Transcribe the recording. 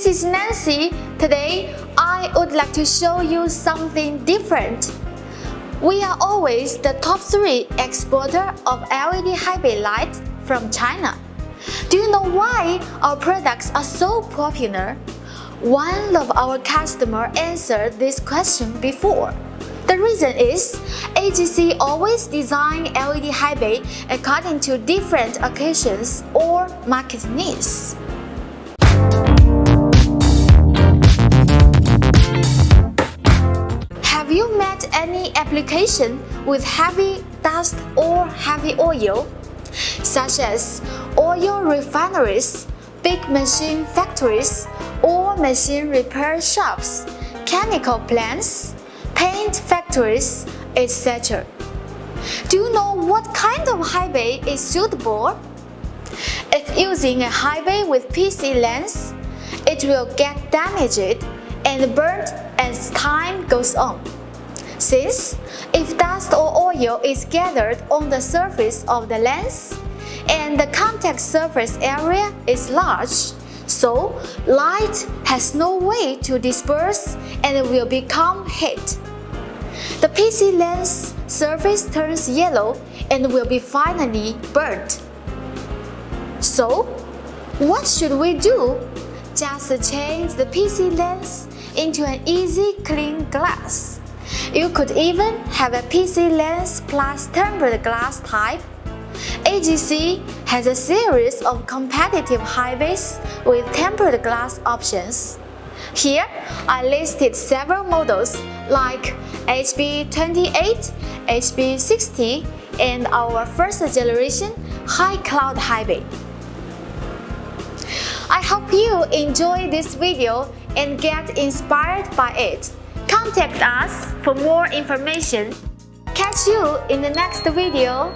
This is Nancy. Today, I would like to show you something different. We are always the top 3 exporter of LED high bay light from China. Do you know why our products are so popular? One of our customers answered this question before. The reason is AGC always design LED high bay according to different occasions or market needs. Have you met any application with heavy dust or heavy oil, such as oil refineries, big machine factories, or machine repair shops, chemical plants, paint factories, etc.? Do you know what kind of high bay is suitable? If using a high bay with PC lens, it will get damaged and burnt as time goes on. Since if dust or oil is gathered on the surface of the lens and the contact surface area is large, so light has no way to disperse and will become heat. The PC lens surface turns yellow and will be finally burnt. So, what should we do? Just change the PC lens into an easy clean glass. You could even have a PC lens plus tempered glass type. AGC has a series of competitive high bays with tempered glass options. Here, I listed several models like HB28, HB60, and our first generation high cloud high bay. I hope you enjoy this video and get inspired by it. Contact us for more information. Catch you in the next video.